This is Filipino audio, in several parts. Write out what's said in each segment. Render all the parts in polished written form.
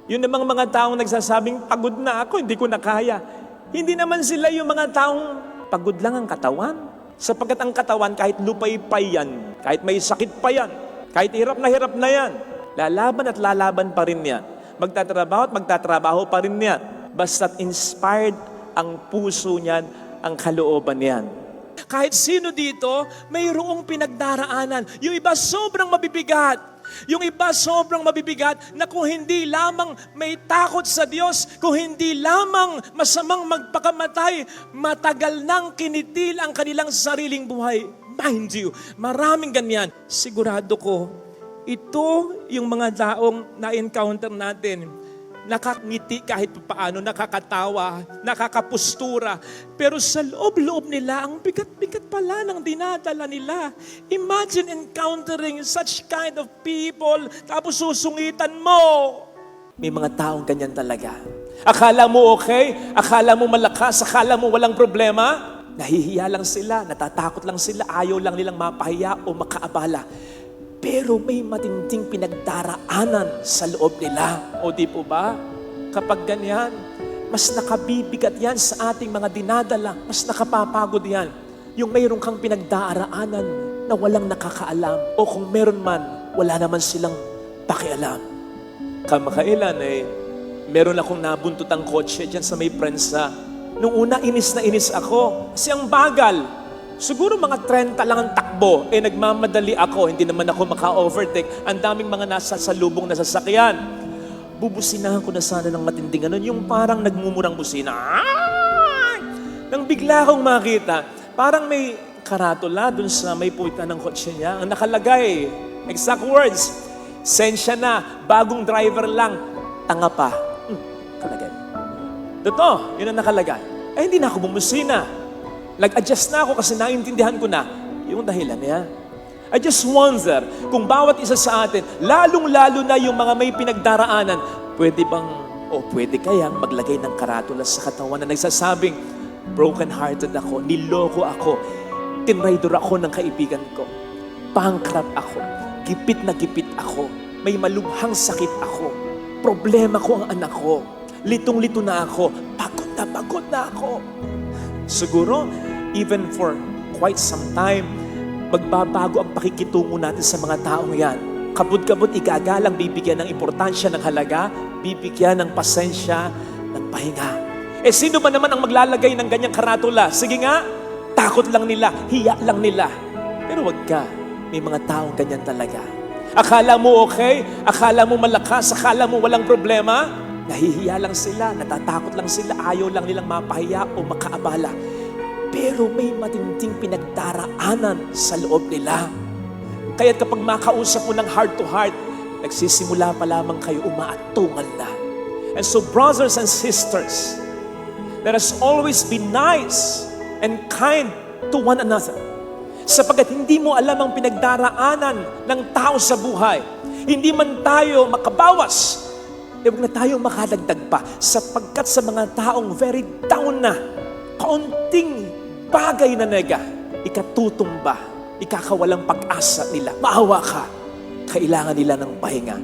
Yun namang mga taong nagsasabing, pagod na ako, hindi ko na kaya. Hindi naman sila yung mga taong pagod lang ang katawan. Sapagkat ang katawan, kahit lupay-pay yan, kahit may sakit pa yan, kahit hirap na yan, lalaban at lalaban pa rin yan. Magtatrabaho at magtatrabaho pa rin yan. Basta't inspired ang puso niyan, ang kalooban niyan. Kahit sino dito, mayroong pinagdaraanan. Yung iba sobrang mabibigat. Yung iba sobrang mabibigat na kung hindi lamang may takot sa Diyos, kung hindi lamang masamang magpakamatay, matagal nang kinitil ang kanilang sariling buhay. Mind you, maraming ganyan. Sigurado ko, ito yung mga taong na-encounter natin. Nakangiti kahit paano, nakakatawa, nakakapustura. Pero sa loob-loob nila, ang bigat-bigat pala ng dinadala nila. Imagine encountering such kind of people, tapos susungitan mo. May mga taong ganyan talaga. Akala mo okay, akala mo malakas, akala mo walang problema. Nahihiya lang sila, natatakot lang sila, ayaw lang nilang mapahiya o makaabala. Pero may matinding pinagdaraanan sa loob nila. O di po ba? Kapag ganyan, mas nakabibigat yan sa ating mga dinadala. Mas nakapapagod yan. Yung mayroon kang pinagdaraanan na walang nakakaalam. O kung meron man, wala naman silang pakialam. Kamakailan meron akong nabuntut ang kotse dyan sa may prensa. Nung una, inis na inis ako. Kasi ang bagal. Siguro mga 30 lang ang takbo. Nagmamadali ako. Hindi naman ako maka-overtake. Ang daming mga nasa salubong na sasakyan. Bubusinahan ko na sana ng matinding ano. Yung parang nagmumurang busina. Nang bigla akong makita, parang may karatula dun sa may puwitan ng kotse niya. Ang nakalagay, exact words, sensya na, bagong driver lang, tanga pa. Kalagay. Totoo, yun ang nakalagay. Hindi na ako bumusina. Nag-adjust na ako kasi naintindihan ko na yung dahilan niya. I just wonder kung bawat isa sa atin, lalong-lalo na yung mga may pinagdaraanan, pwede bang o pwede kayang maglagay ng karatula sa katawan na nagsasabing, broken-hearted ako, niloko ako, tinraidor ako ng kaibigan ko, bankrupt ako, gipit na gipit ako, may malubhang sakit ako, problema ko ang anak ko, litong-lito na ako, pagod na ako. Siguro, even for quite some time, magbabago ang pakikitungo natin sa mga taong yan. Kabut-kabut igagalang, bibigyan ng importansya ng halaga, bibigyan ng pasensya, ng pahinga. Sino ba naman ang maglalagay ng ganyang karatula? Sige nga, takot lang nila, hiya lang nila. Pero wag ka, may mga taong ganyan talaga. Akala mo okay, akala mo malakas, akala mo walang problema, nahihiya lang sila, natatakot lang sila, ayaw lang nilang mapahiya o makaabala. Pero may matinding pinagdaraanan sa loob nila. Kaya't kapag makausap mo ng heart to heart, nagsisimula pa lamang kayo umaatungal na. And so brothers and sisters, let us always be nice and kind to one another. Sapagkat hindi mo alam ang pinagdaraanan ng tao sa buhay. Hindi man tayo makabawas, huwag na tayo makadagdag pa sapagkat sa mga taong very down na, kaunting bagay na nega, ikatutumba, ikakawalang pag-asa nila. Maawa ka, kailangan nila ng pahinga.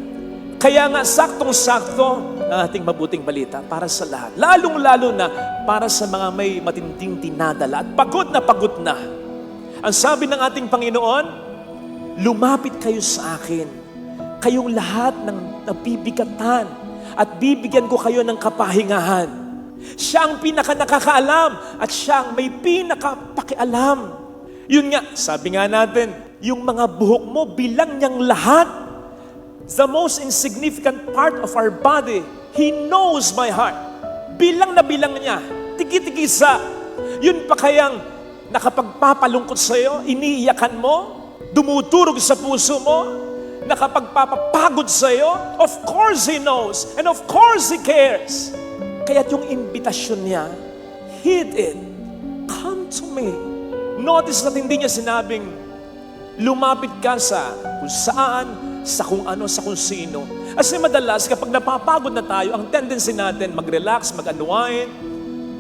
Kaya nga saktong-sakto ang ating mabuting balita para sa lahat. Lalong-lalo na para sa mga may matinding dinadala at pagod na. Ang sabi ng ating Panginoon, lumapit kayo sa akin, kayong lahat ng nabibigatan, at bibigyan ko kayo ng kapahingahan. Siya ang pinaka-nakakaalam at siya ang may pinaka-pakialam. Yun nga, sabi nga natin, yung mga buhok mo, bilang niyang lahat. The most insignificant part of our body, He knows my heart. Bilang na bilang niya, tigi-tigisa. Yun pa kayang nakapagpapalungkot sa'yo, iniiyakan mo, dumuturog sa puso mo, nakapagpapapagod sa'yo, of course He knows, and of course He cares. Kaya't yung imbitasyon niya, heed it, come to me. Notice na hindi niya sinabing, lumapit ka sa kung saan, sa kung ano, sa kung sino. Kasi madalas, kapag napapagod na tayo, ang tendency natin, mag-relax, mag-unwind,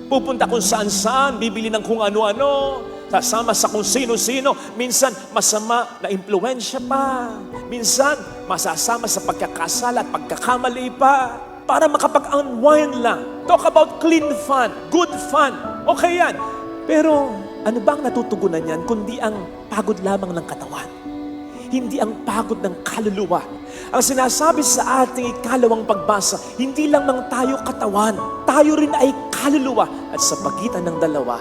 pupunta kung saan-saan, bibili ng kung ano-ano, kasama sa kung sino-sino, minsan masama na impluensya pa, minsan masasama sa pagkakasala at pagkakamali pa. para makapag-unwind lang. Talk about clean fun, good fun. Okay yan. Pero ano bang natutugunan yan kundi ang pagod lamang ng katawan? Hindi ang pagod ng kaluluwa. Ang sinasabi sa ating ikalawang pagbasa, hindi lang tayo katawan, tayo rin ay kaluluwa. At sa pagitan ng dalawa,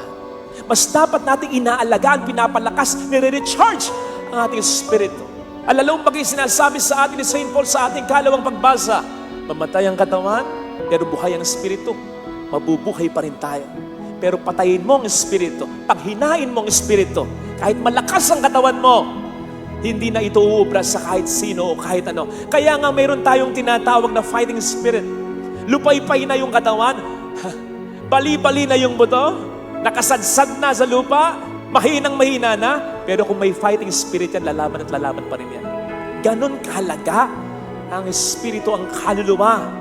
mas dapat nating inaalagaan, pinapalakas, nire-recharge ang ating espiritu. Alalong bagay sinasabi sa atin ni St. Paul sa ating ikalawang pagbasa, mamatay ang katawan, pero buhay ang espiritu. Mabubuhay pa rin tayo. Pero patayin mo ang espiritu, paghinain mo ang espiritu, kahit malakas ang katawan mo, hindi na ito uubra sa kahit sino o kahit ano. Kaya nga mayroon tayong tinatawag na fighting spirit. Lupay-pay na yung katawan, bali-bali na yung buto, nakasadsad na sa lupa, mahinang-mahina na, pero kung may fighting spirit yan, lalaban at lalaban pa rin yan. Ganon kahalaga ang espiritu, ang kaluluwa.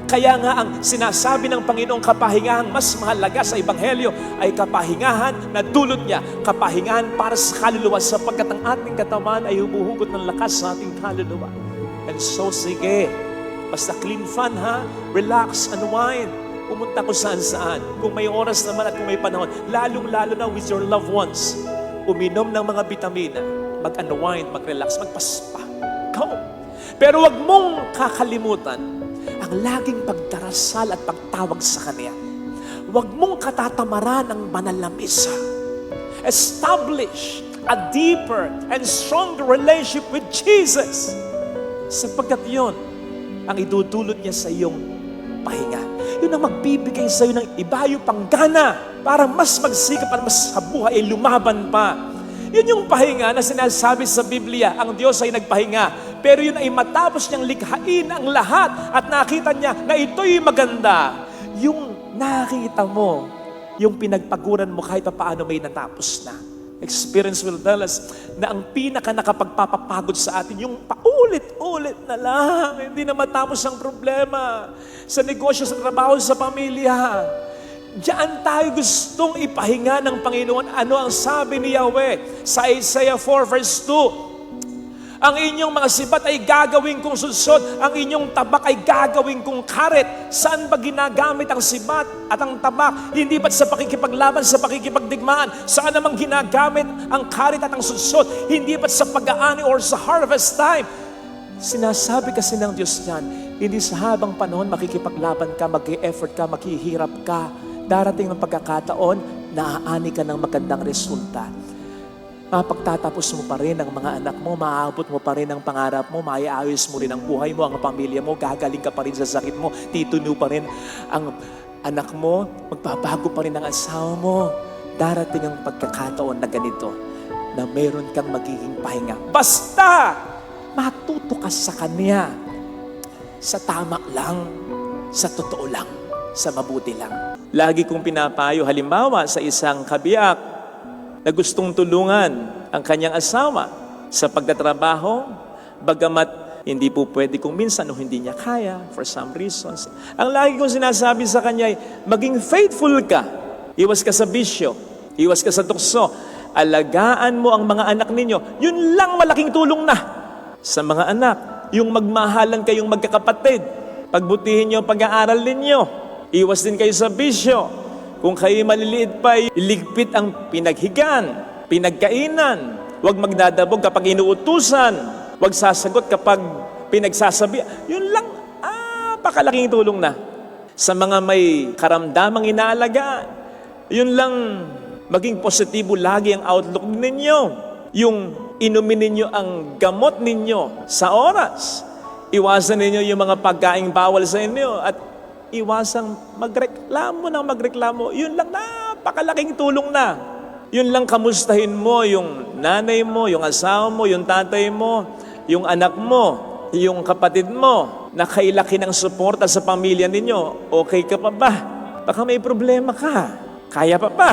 Kaya nga ang sinasabi ng Panginoong kapahingahan mas mahalaga sa Ebanghelyo ay kapahingahan na dulot niya, kapahingahan para sa kaluluwa sapagkat ang ating katawan ay humuhugot ng lakas sa ating kaluluwa. And so sige, basta clean fun ha, relax, unwind, pumunta ko saan-saan. Kung may oras naman at kung may panahon, lalong-lalo na with your loved ones, uminom ng mga bitamina, mag-unwind, mag-relax, magpaspa. Go! Pero wag mong kakalimutan ang laging pagdarasal at pagtawag sa Kanya. Huwag mong katatamaran ang banal na misa. Establish a deeper and stronger relationship with Jesus. Sapagkat yun ang idudulot niya sa iyong pahinga. Yun ang magbibigay sa iyo ng ibayo pang gana para mas magsikap at mas sa buhay ay lumaban pa. Yun yung pahinga na sinasabi sa Biblia, ang Diyos ay nagpahinga. Pero yun ay matapos niyang likhain ang lahat at nakita niya na ito'y maganda. Yung nakita mo, yung pinagpaguran mo kahit paano may natapos na. Experience will tell us na ang pinaka nakapagpapapagod sa atin, yung paulit-ulit na lang, hindi na matapos ang problema. Sa negosyo, sa trabaho, sa pamilya. Diyan tayo gustong ipahinga ng Panginoon. Ano ang sabi ni Yahweh sa Isaiah 4 verse 2? Ang inyong mga sibat ay gagawin kong sudsod, ang inyong tabak ay gagawin kong karet. Saan ba ginagamit ang sibat at ang tabak? Hindi ba't sa pakikipaglaban, sa pakikipagdigmaan? Saan namang ginagamit ang karet at ang sudsod? Hindi ba't sa pag-aani or sa harvest time? Sinasabi kasi ng Diyos niyan, hindi sa habang panahon makikipaglaban ka, mag-e-effort ka, maghihirap ka. Darating ang pagkakataon, naaani ka ng magandang resulta. Mapagtatapos mo pa rin ang mga anak mo, maaabot mo pa rin ang pangarap mo, maiayos mo rin ang buhay mo, ang pamilya mo, gagaling ka pa rin sa sakit mo, tituno pa rin ang anak mo, magbabago pa rin ang asawa mo. Darating ang pagkakataon na ganito, na meron kang magiging pahinga. Basta matuto ka sa Kanya, sa tama lang, sa totoo lang, sa mabuti lang. Lagi kong pinapayo, halimbawa sa isang kabiyak na gustong tulungan ang kanyang asawa sa pagtatrabaho, bagamat hindi po pwede kung minsan o hindi niya kaya for some reasons. Ang lagi kong sinasabi sa kanya ay, maging faithful ka. Iwas ka sa bisyo, iwas ka sa tukso. Alagaan mo ang mga anak ninyo. Yun lang malaking tulong na sa mga anak. Yung magmahalan kayong magkakapatid. Pagbutihin niyo ang pag-aaral ninyo. Iwas din kayo sa bisyo. Kung kayo maliliit pa, iligpit ang pinaghigan, pinagkainan. Huwag magdadabog kapag inuutusan. Huwag sasagot kapag pinagsasabi. Yun lang, pakalaking tulong na. Sa mga may karamdamang inaalagaan, yun lang, maging positibo lagi ang outlook ninyo. Yung inumin ninyo ang gamot ninyo sa oras. Iwasan ninyo yung mga pagkaing bawal sa inyo at iwasang magreklamo ng magreklamo. Yun lang, napakalaking tulong na. Yun lang, kamustahin mo yung nanay mo, yung asawa mo, yung tatay mo, yung anak mo, yung kapatid mo, na kailaki ng suporta sa pamilya ninyo. Okay ka pa ba? Baka may problema ka. Kaya pa ba?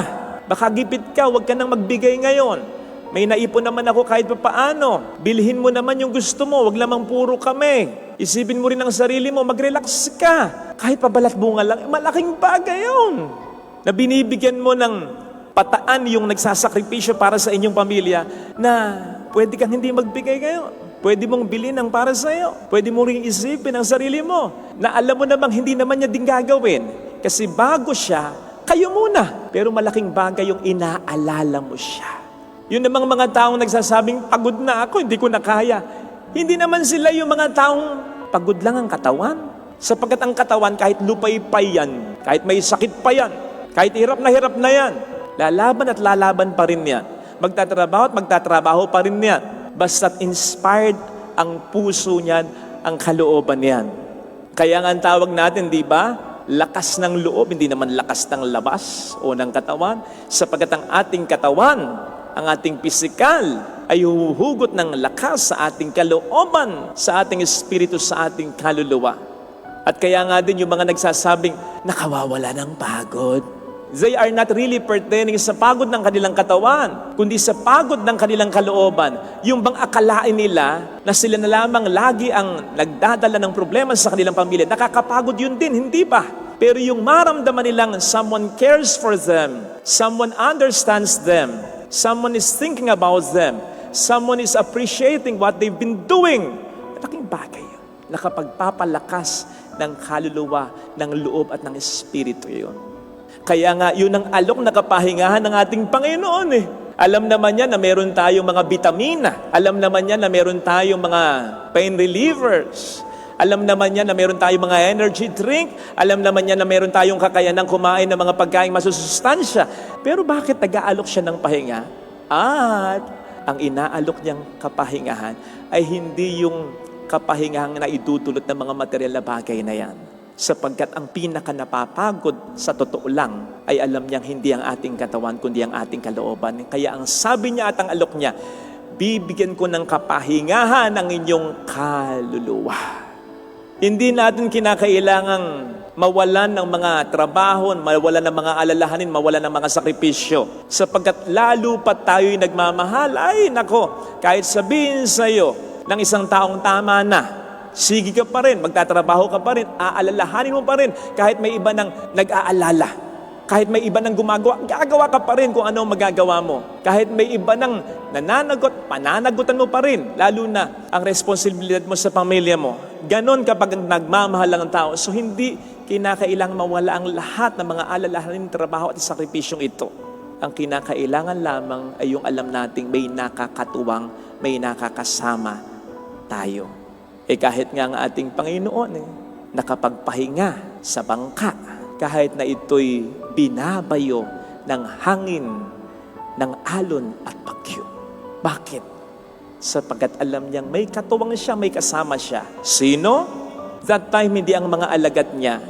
Baka gipit ka, huwag ka nang magbigay ngayon. May naipon naman ako kahit pa paano. Bilhin mo naman yung gusto mo, huwag lamang puro kami. Isipin mo rin ang sarili mo, mag-relax ka. Kahit pa balat bunga lang, malaking bagay yun. Na binibigyan mo ng pataan yung nagsasakripisyo para sa inyong pamilya na pwede kang hindi magbigay ngayon. Pwede mong bilhin ang para sa'yo. Pwede mo ring isipin ang sarili mo na alam mo namang hindi naman niya din gagawin. Kasi bago siya, kayo muna. Pero malaking bagay yung inaalala mo siya. Yun namang mga taong nagsasabing, pagod na ako, hindi ko na kaya. Hindi naman sila yung mga taong pagod lang ang katawan. Sapagkat ang katawan, kahit lupay-pay yan, kahit may sakit pa yan, kahit hirap na yan, lalaban at lalaban pa rin yan. Magtatrabaho at magtatrabaho pa rin yan. Basta't inspired ang puso niyan, ang kalooban niyan. Kaya nga ang tawag natin, di ba? Lakas ng loob, hindi naman lakas ng labas o ng katawan. Sapagkat ang ating katawan, ang ating pisikal, ay huhugot ng lakas sa ating kalooban, sa ating espiritu, sa ating kaluluwa. At kaya nga din yung mga nagsasabing, nakawawala ng pagod. They are not really pertaining sa pagod ng kanilang katawan, kundi sa pagod ng kanilang kalooban. Yung bang akalain nila na sila na lamang lagi ang nagdadala ng problema sa kanilang pamilya, nakakapagod yun din, hindi ba? Pero yung maramdaman nilang someone cares for them, someone understands them, someone is thinking about them, someone is appreciating what they've been doing, malaking bagay yun. Nakapagpapalakas ng kaluluwa, ng loob at ng espiritu yun. Kaya nga, yun ang alok na kapahingahan ng ating Panginoon eh. Alam naman niya na meron tayong mga vitamina. Alam naman niya na meron tayong mga pain relievers. Alam naman niya na meron tayong mga energy drink. Alam naman niya na meron tayong kakayanang kumain ng mga pagkain masusustansya. Pero bakit nag-aalok siya ng pahinga? At ang inaalok niyang kapahingahan ay hindi yung kapahingahang na idudulot ng mga material na bagay na yan. Sapagkat ang pinaka napapagod sa totoo lang ay alam niyang hindi ang ating katawan kundi ang ating kalooban. Kaya ang sabi niya at ang alok niya, bibigyan ko ng kapahingahan ang inyong kaluluwa. Hindi natin kinakailangang mawalan ng mga trabaho, mawalan ng mga alalahanin, mawalan ng mga sakripisyo. Sapagkat lalo pa tayo'y nagmamahal, ay nako, kahit sabihin sa'yo ng isang taong tama na, sige ka pa rin, magtatrabaho ka pa rin, aalalahanin mo pa rin, kahit may iba nang nag-aalala, kahit may iba nang gumagawa, gagawa ka pa rin kung ano magagawa mo. Kahit may iba nang nananagot, pananagutan mo pa rin, lalo na ang responsibilidad mo sa pamilya mo. Ganon kapag nagmamahal lang ang tao. So hindi kinakailangan mawala ang lahat ng mga alalahanin, trabaho at sakripisyong ito. Ang kinakailangan lamang ay yung alam nating may nakakatuwang, may nakakasama tayo. Kahit nga ang ating Panginoon, nakapagpahinga sa bangka, kahit na ito'y binabayo ng hangin, ng alon at bagyo. Bakit? Sapagkat alam niyang may katuwang siya, may kasama siya. Sino? That time, hindi ang mga alagad niya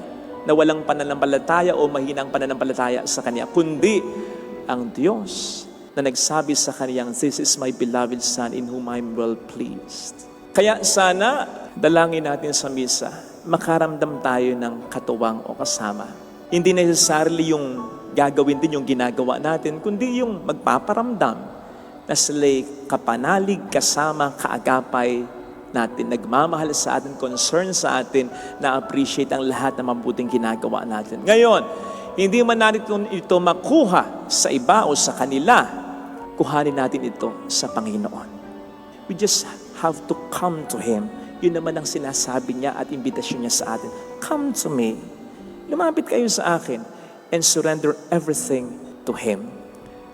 na walang pananampalataya o mahinang pananampalataya sa Kanya, kundi ang Diyos na nagsabi sa Kanyang, "This is my beloved Son in whom I am well pleased." Kaya sana, dalangin natin sa misa, makaramdam tayo ng katuwang o kasama. Hindi necessarily yung gagawin din yung ginagawa natin, kundi yung magpaparamdam na sila'y kapanalig, kasama, kaagapay natin, nagmamahal sa atin, concern sa atin, na-appreciate ang lahat ng mabuting ginagawa natin. Ngayon, hindi man natin ito makuha sa iba o sa kanila, kuhanin natin ito sa Panginoon. We just have to come to Him. Yun naman ang sinasabi niya at imbitasyon niya sa atin. Come to me. Lumapit kayo sa akin and surrender everything to Him.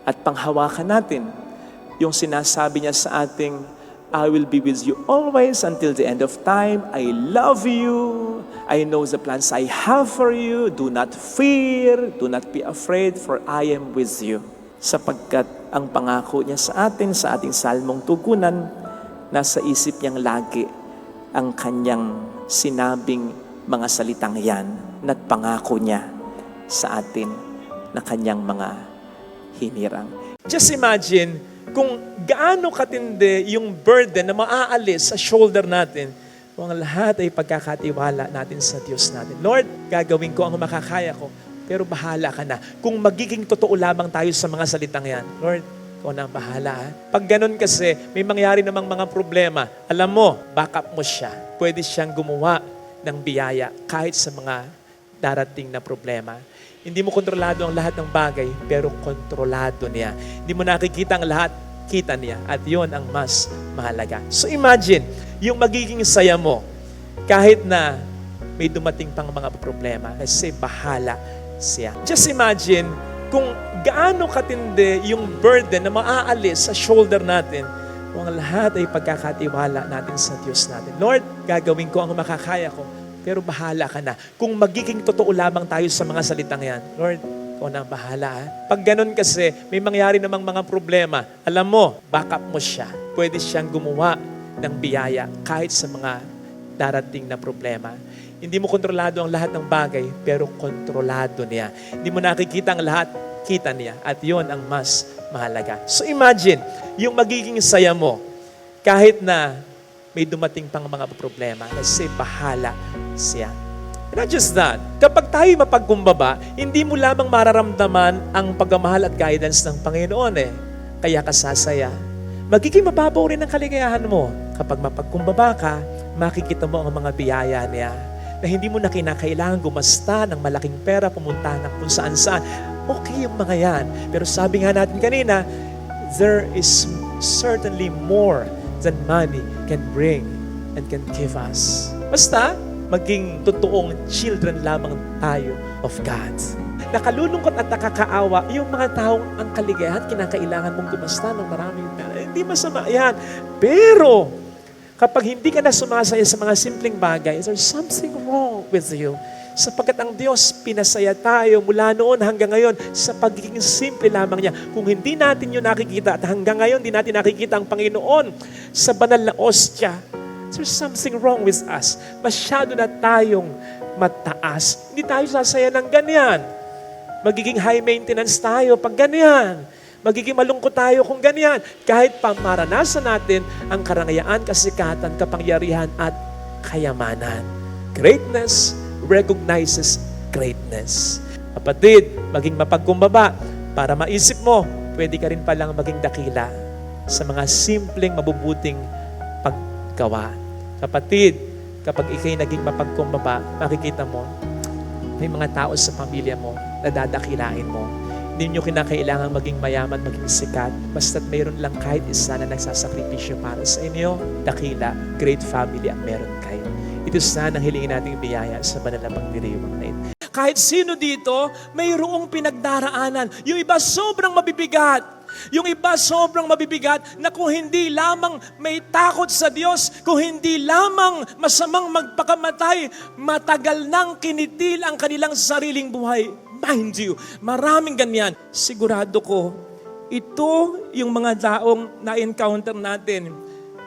At panghawakan natin yung sinasabi niya sa ating, I will be with you always until the end of time. I love you. I know the plans I have for you. Do not fear. Do not be afraid, for I am with you. Sapagkat ang pangako niya sa atin, sa ating salmong tugunan, nasa isip niyang lagi ang kanyang sinabing mga salitang yan na't pangako niya sa atin na kanyang mga hinirang. Just imagine kung gaano katindi yung burden na maaalis sa shoulder natin kung ang lahat ay pagkakatiwala natin sa Diyos natin. Lord, gagawin ko ang makakaya ko, pero bahala ka na. Kung magiging totoo lamang tayo sa mga salitang yan, Lord, ikaw na ang bahala. Pag ganun kasi, may mangyari namang mga problema. Alam mo, backup mo siya. Pwede siyang gumawa ng biyaya kahit sa mga darating na problema. Hindi mo kontrolado ang lahat ng bagay, pero kontrolado niya. Hindi mo nakikita ang lahat, kita niya. At yon ang mas mahalaga. So imagine, yung magiging saya mo, kahit na may dumating pang mga problema, kasi bahala siya. Just imagine kung gaano katindi yung burden na maaalis sa shoulder natin kung ang lahat ay pagkakatiwala natin sa Diyos natin. Lord, gagawin ko ang makakaya ko, pero bahala ka na. Kung magiging totoo lamang tayo sa mga salitang yan, Lord, ikaw na ang bahala. Pag ganun kasi, may mangyari namang mga problema. Alam mo, backup mo siya. Pwede siyang gumawa ng biyaya kahit sa mga darating na problema. Hindi mo kontrolado ang lahat ng bagay, pero kontrolado niya. Hindi mo nakikita ang lahat, kita niya. At yon ang mas mahalaga. So imagine, yung magiging saya mo, kahit na may dumating pang mga problema, kasi bahala siya. Not just that, kapag tayo mapagkumbaba, hindi mo lamang mararamdaman ang pagmamahal at guidance ng Panginoon Kaya ka sasaya. Magiging mababaw rin ang kaligayahan mo. Kapag mapagkumbaba ka, makikita mo ang mga biyaya niya na hindi mo na kinakailangan gumasta ng malaking pera, pumunta ng kung saan-saan. Okay yung mga yan. Pero sabi nga natin kanina, there is certainly more than money can bring and can give us. Basta, maging totoong children lamang tayo of God. Nakalulungkot at nakakaawa yung mga taong ang kaligayahan, kinakailangan mong gumasta ng maraming pera. Hindi masama yan. Pero, kapag hindi ka na sumasaya sa mga simpleng bagay, there's something wrong with you. Sapagkat ang Diyos, pinasaya tayo mula noon hanggang ngayon sa pagiging simple lamang niya. Kung hindi natin yun nakikita at hanggang ngayon di natin nakikita ang Panginoon sa banal na ostya, there's something wrong with us. Masyado na tayong mataas. Hindi tayo sasaya ng ganyan. Magiging high maintenance tayo pag ganyan. Magiging malungkot tayo kung ganyan. Kahit pa maranasan natin ang karangayaan, kasikatan, kapangyarihan at kayamanan. Greatness recognizes greatness. Kapatid, maging mapagkumbaba para maisip mo, pwede ka rin palang maging dakila sa mga simpleng mabubuting paggawa. Kapatid, kapag ikay naging mapagkumbaba, makikita mo, may mga tao sa pamilya mo na dadakilain mo. Hindi nyo kinakailangan maging mayaman, maging sikat. Basta't mayroon lang kahit isa na nagsasakripisyo para sa inyo, dakila, great family ang meron kayo. Ito sana ang hilingin nating biyaya sa banal na pagdiriwang na ito. Kahit sino dito, mayroong pinagdaraanan. Yung iba sobrang mabibigat. Yung iba sobrang mabibigat na kung hindi lamang may takot sa Diyos, kung hindi lamang masamang magpakamatay, matagal nang kinitil ang kanilang sariling buhay. Mind you, maraming ganyan. Sigurado ko, ito yung mga taong na-encounter natin.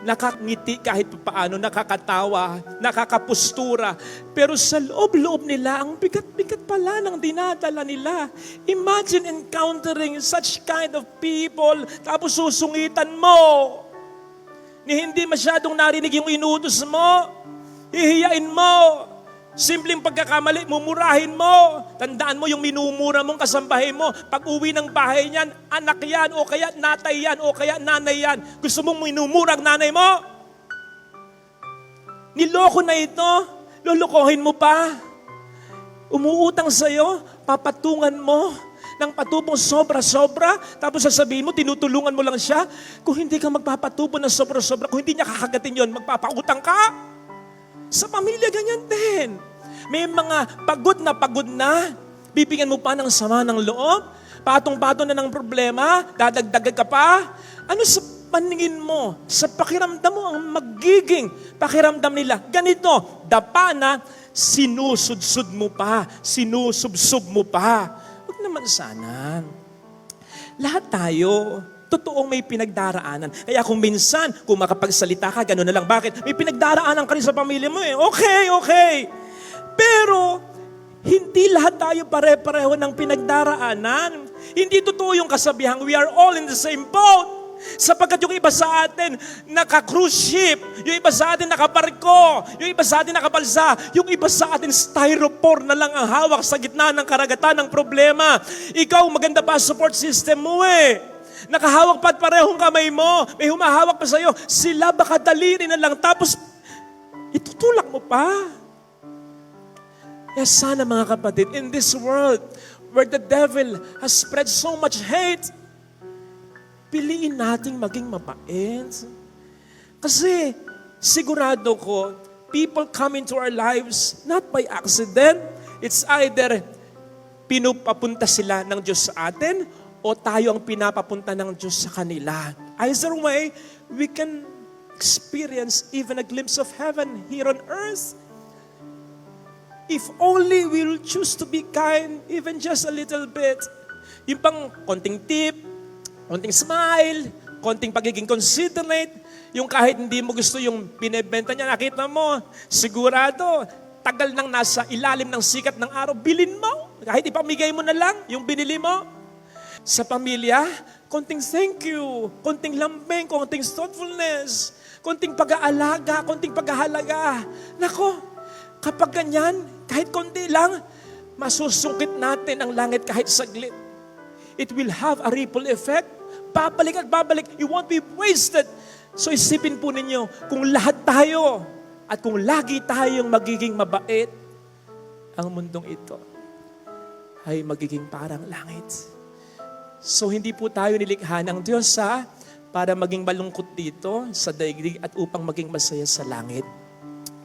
Nakangiti kahit paano, nakakatawa, nakakapustura. Pero sa loob-loob nila, ang bigat-bigat pala ng dinadala nila. Imagine encountering such kind of people, tapos susungitan mo. Ni hindi masyadong narinig yung inutos mo, hihiyain mo. Simpleng pagkakamali, mumurahin mo. Tandaan mo yung minumura mong kasambahay mo. Pag uwi ng bahay niyan, anak yan, o kaya natay yan, o kaya nanay yan. Gusto mong minumura ang nanay mo? Niloko na ito, lulukohin mo pa. Umuutang sa'yo, papatungan mo ng patubong sobra-sobra, tapos sasabihin mo, tinutulungan mo lang siya. Kung hindi ka magpapatubo ng sobra-sobra, kung hindi niya kakagatin yon, magpapautang ka. Sa pamilya, ganyan din. May mga pagod na, bibigyan mo pa ng sama ng loob, patong-patong na ng problema, dadagdagan ka pa. Ano sa paningin mo, sa pakiramdam mo, ang magiging pakiramdam nila? Ganito, dapa na, sinusudsud mo pa, sinusubsub mo pa. Huwag naman sana. Lahat tayo, totoong may pinagdaraanan. Kaya kung minsan, kung makapagsalita ka, gano'n na lang. Bakit? May pinagdaraanan ka rin sa pamilya mo Okay. Pero, hindi lahat tayo pare-pareho ng pinagdaraanan. Hindi totoo yung kasabihang, we are all in the same boat. Sapagkat yung iba sa atin, naka-cruise ship. Yung iba sa atin, nakabarko. Yung iba sa atin, nakabalsa. Yung iba sa atin, styrofoam na lang ang hawak sa gitna ng karagatan ng problema. Ikaw, maganda pa support system mo Nakahawak pa at parehong kamay mo. May humahawak pa sa'yo. Sila baka daliri na lang. Tapos, itutulak mo pa. Kaya sana mga kapatid, in this world where the devil has spread so much hate, piliin nating maging mabait. Kasi sigurado ko, people come into our lives not by accident. It's either pinupapunta sila ng Diyos sa atin o tayo ang pinapapunta ng Diyos sa kanila. Either way, we can experience even a glimpse of heaven here on earth. If only we'll choose to be kind, even just a little bit. Yung pang konting tip, konting smile, konting pagiging considerate, yung kahit hindi mo gusto yung binebenta niya, nakita mo, sigurado, tagal nang nasa ilalim ng sikat ng araw, bilin mo. Kahit ipamigay mo na lang yung binili mo. Sa pamilya, konting thank you, konting lambing, konting thoughtfulness, konting pag-aalaga, konting paghahalaga. Nako, kapag ganyan, kahit konti lang, masusungkit natin ang langit kahit saglit. It will have a ripple effect. Babalik at babalik. You won't be wasted. So isipin po ninyo, kung lahat tayo at kung lagi tayong magiging mabait, ang mundong ito ay magiging parang langit. So hindi po tayo nilikha ng Diyos para maging malungkot dito sa daigdig at upang maging masaya sa langit.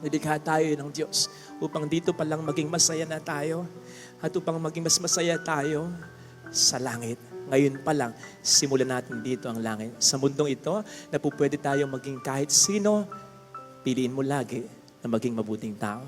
Nilikha tayo ng Diyos upang dito pa lang maging masaya na tayo at upang maging mas masaya tayo sa langit. Ngayon pa lang, simulan natin dito ang langit. Sa mundong ito, na po pwede tayong maging kahit sino, piliin mo lagi na maging mabuting tao.